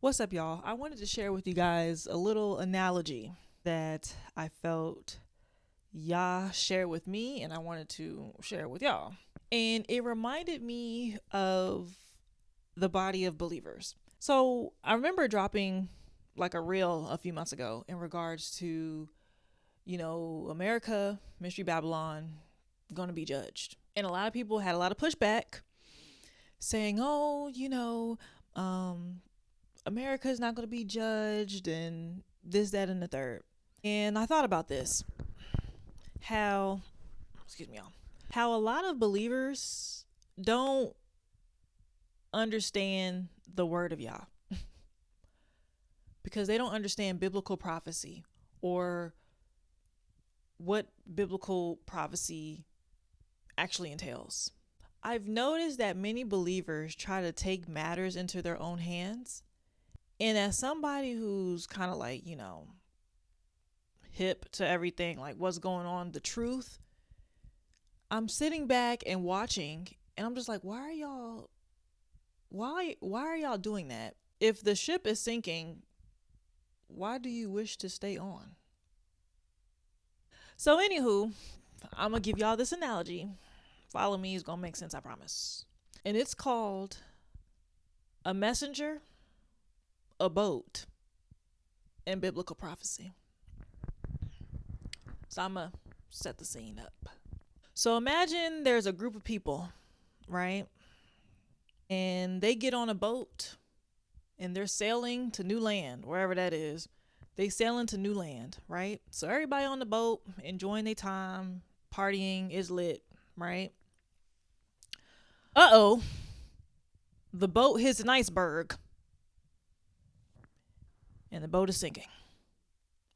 What's up, y'all? I wanted to share with you guys a little analogy that I felt Yah shared with me, and I wanted to share with y'all. And it reminded me of the body of believers. So I remember dropping like a reel a few months ago in regards to, America, Mystery Babylon, going to be judged. And a lot of people had a lot of pushback saying, America is not going to be judged and this, that, and the third. And I thought about this, how, how a lot of believers don't understand the word of Yah because they don't understand biblical prophecy or what biblical prophecy actually entails. I've noticed that many believers try to take matters into their own hands. And as somebody who's kind of like, hip to everything, like what's going on, the truth, I'm sitting back and watching, and I'm just like, why are y'all doing that? If the ship is sinking, why do you wish to stay on? So anywho, I'm gonna give y'all this analogy. Follow me, it's gonna make sense, I promise. And it's called a messenger, a boat, and biblical prophecy. So I'm gonna set the scene up. So imagine there's a group of people, right? And they get on a boat and they're sailing to new land, wherever that is. They sail into new land, right? So everybody on the boat enjoying their time, partying is lit, right? Uh-oh, the boat hits an iceberg and the boat is sinking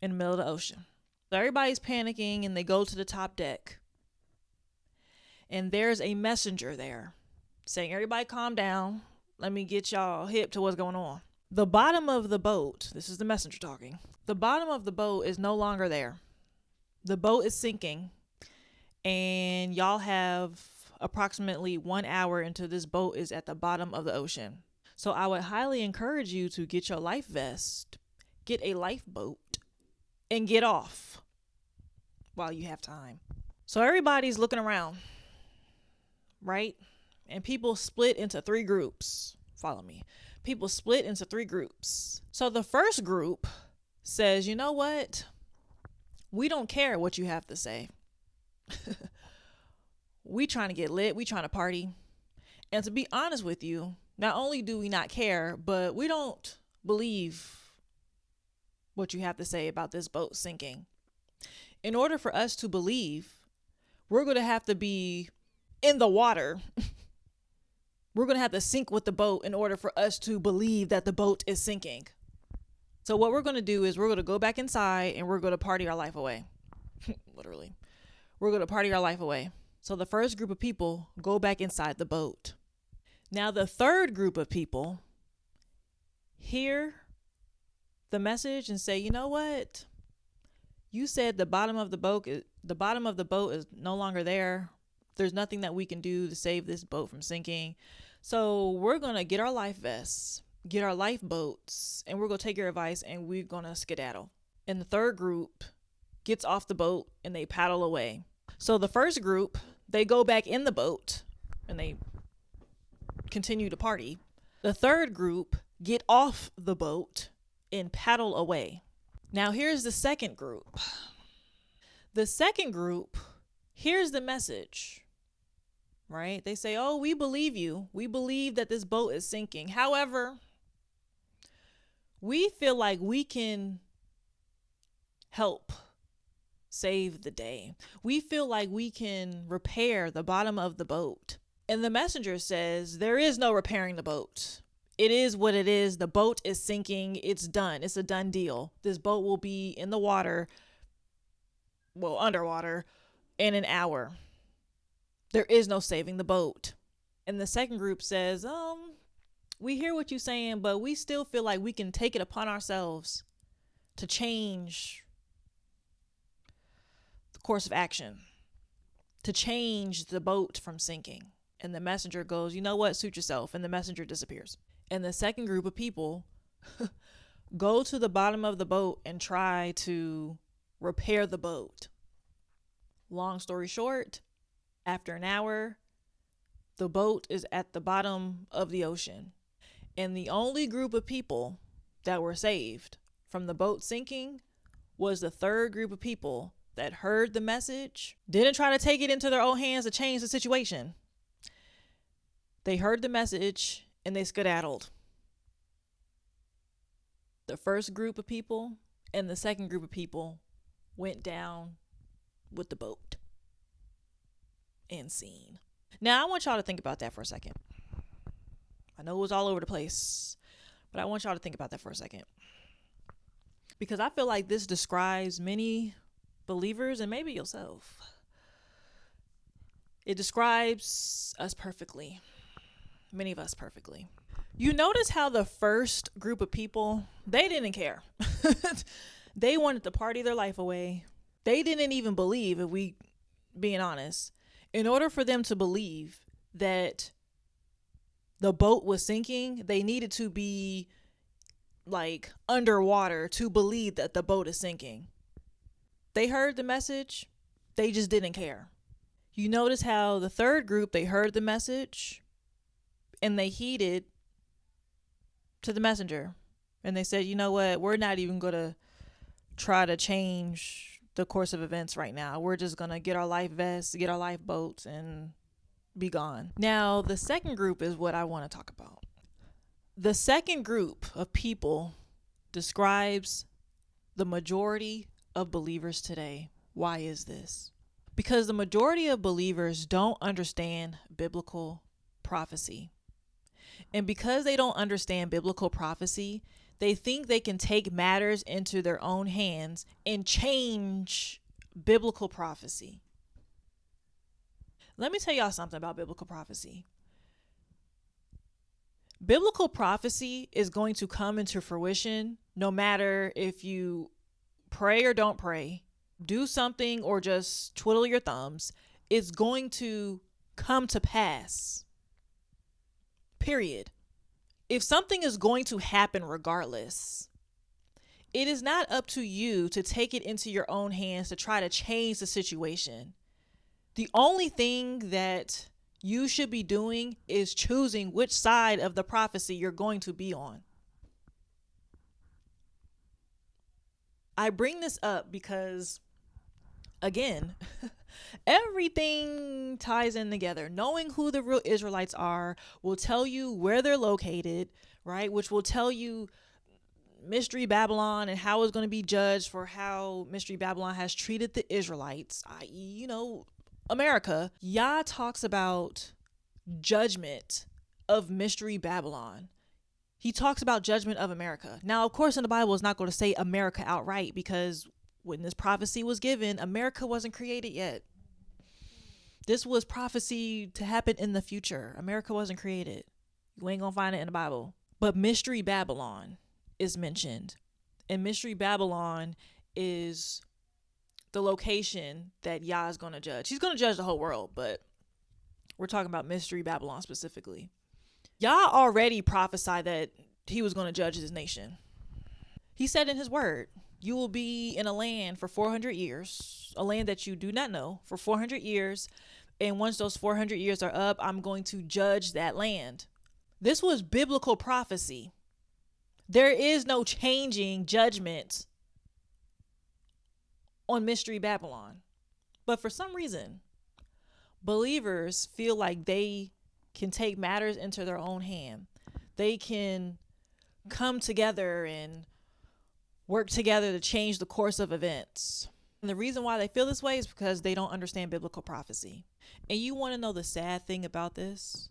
in the middle of the ocean. So everybody's panicking and they go to the top deck. And there's a messenger there saying, everybody calm down. Let me get y'all hip to what's going on. The bottom of the boat, this is the messenger talking, the bottom of the boat is no longer there. The boat is sinking, and y'all have approximately 1 hour until this boat is at the bottom of the ocean. So I would highly encourage you to get your life vest, get a lifeboat, and get off while you have time. So everybody's looking around, right? And people split into 3 groups. Follow me. People split into 3 groups. So the first group says, you know what? We don't care what you have to say. We trying to get lit. We trying to party. And to be honest with you, not only do we not care, but we don't believe what you have to say about this boat sinking. In order for us to believe, we're going to have to be in the water. We're going to have to sink with the boat in order for us to believe that the boat is sinking. So what we're going to do is we're going to go back inside and we're going to party our life away. Literally. We're going to party our life away. So the first group of people go back inside the boat. Now the third group of people hear the message and say, you know what? You said the bottom of the boat is no longer there. There's nothing that we can do to save this boat from sinking. So we're going to get our life vests, get our lifeboats, and we're going to take your advice and we're going to skedaddle. And the third group gets off the boat and they paddle away. So the first group, they go back in the boat and they continue to party. The third group get off the boat and paddle away. Now here's the second group. The second group hears the message, right? They say, oh, we believe you. We believe that this boat is sinking. However, we feel like we can help save the day. We feel like we can repair the bottom of the boat. And the messenger says, there is no repairing the boat. It is what it is. The boat is sinking. It's done. It's a done deal. This boat will be in the water, underwater, in an hour. There is no saving the boat. And the second group says, we hear what you're saying, but we still feel like we can take it upon ourselves to change the course of action, to change the boat from sinking. And the messenger goes, you know what, suit yourself. And the messenger disappears. And the second group of people Go to the bottom of the boat and try to repair the boat. Long story short, after an hour, the boat is at the bottom of the ocean. And the only group of people that were saved from the boat sinking was the third group of people that heard the message, didn't try to take it into their own hands to change the situation. They heard the message and they skedaddled. The first group of people and the second group of people went down with the boat and seen. Now, I want y'all to think about that for a second. I know it was all over the place, but I want y'all to think about that for a second. Because I feel like this describes many believers and maybe yourself. It describes us perfectly. Many of us perfectly. You notice how the first group of people, they didn't care. They wanted to party their life away. They didn't even believe, if we being honest. In order for them to believe that the boat was sinking, they needed to be like underwater to believe that the boat is sinking. They heard the message, they just didn't care. You notice how the third group, they heard the message and they heeded to the messenger. And they said, you know what, we're not even going to try to change the course of events right now. We're just going to get our life vests, get our lifeboats, and be gone. Now, the second group is what I want to talk about. The second group of people describes the majority of believers today. Why is this? Because the majority of believers don't understand biblical prophecy. And because they don't understand biblical prophecy, they think they can take matters into their own hands and change biblical prophecy. Let me tell y'all something about biblical prophecy. Biblical prophecy is going to come into fruition no matter if you pray or don't pray, do something or just twiddle your thumbs. It's going to come to pass. Period. If something is going to happen regardless, it is not up to you to take it into your own hands to try to change the situation. The only thing that you should be doing is choosing which side of the prophecy you're going to be on. I bring this up because, again, everything ties in together. Knowing who the real Israelites are will tell you where they're located, right? Which will tell you Mystery Babylon and how it's going to be judged for how Mystery Babylon has treated the Israelites, i.e., America. Yah talks about judgment of Mystery Babylon. He talks about judgment of America. Now, of course, in the Bible, it's not going to say America outright because when this prophecy was given, America wasn't created yet. This was prophecy to happen in the future. America wasn't created. You ain't going to find it in the Bible. But Mystery Babylon is mentioned. And Mystery Babylon is the location that Yah is going to judge. He's going to judge the whole world, but we're talking about Mystery Babylon specifically. Yah already prophesied that he was going to judge his nation. He said in his word, you will be in a land for 400 years, a land that you do not know for 400 years. And once those 400 years are up, I'm going to judge that land. This was biblical prophecy. There is no changing judgment on Mystery Babylon. But for some reason, believers feel like they can take matters into their own hand. They can come together and work together to change the course of events. And the reason why they feel this way is because they don't understand biblical prophecy. And you want to know the sad thing about this?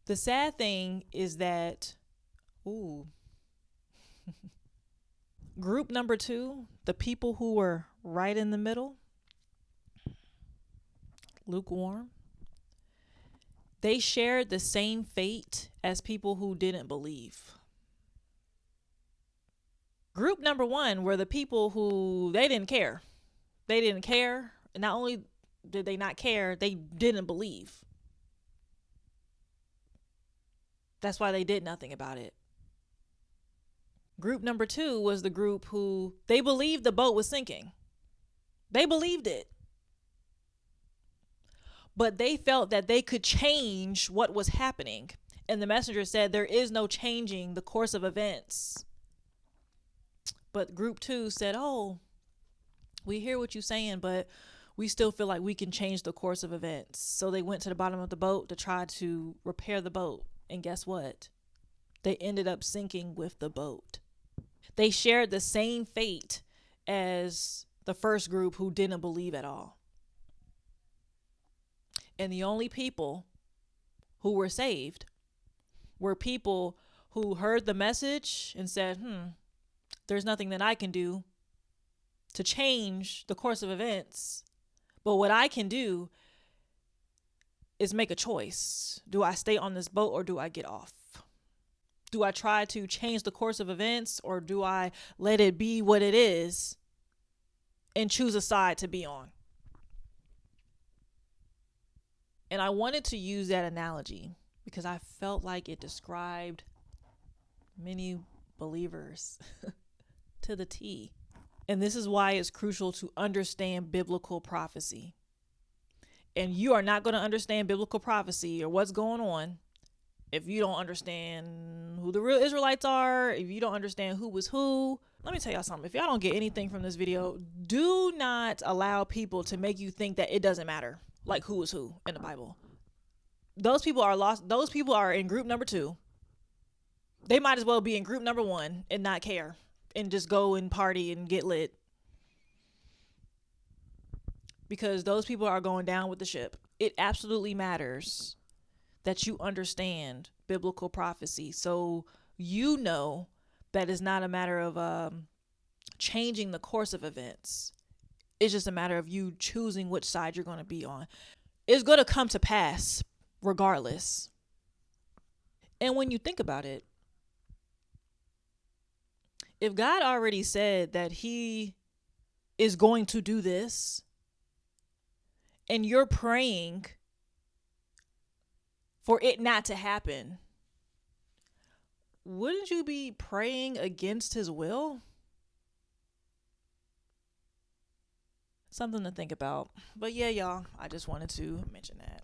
The sad thing is that, group number 2, the people who were right in the middle, lukewarm, they shared the same fate as people who didn't believe. Group number 1 were the people who they didn't care. They didn't care. And not only did they not care, they didn't believe. That's why they did nothing about it. Group number 2 was the group who they believed the boat was sinking. They believed it. But they felt that they could change what was happening. And the messenger said there is no changing the course of events. But group 2 said, oh, we hear what you're saying, but we still feel like we can change the course of events. So they went to the bottom of the boat to try to repair the boat. And guess what? They ended up sinking with the boat. They shared the same fate as the first group who didn't believe at all. And the only people who were saved were people who heard the message and said, there's nothing that I can do to change the course of events. But what I can do is make a choice. Do I stay on this boat or do I get off? Do I try to change the course of events or do I let it be what it is and choose a side to be on? And I wanted to use that analogy because I felt like it described many believers to the T. And this is why it's crucial to understand biblical prophecy. And you are not going to understand biblical prophecy or what's going on if you don't understand who the real Israelites are, if you don't understand who was who. Let me tell y'all something. If y'all don't get anything from this video, do not allow people to make you think that it doesn't matter, like who is who in the Bible. Those people are lost. Those people are in group number 2. They might as well be in group number 1 and not care and just go and party and get lit. Because those people are going down with the ship. It absolutely matters that you understand biblical prophecy. So you know that it's not a matter of changing the course of events. It's just a matter of you choosing which side you're going to be on. It's going to come to pass regardless. And when you think about it, if God already said that he is going to do this, and you're praying for it not to happen, wouldn't you be praying against his will? Something to think about. But yeah, y'all, I just wanted to mention that.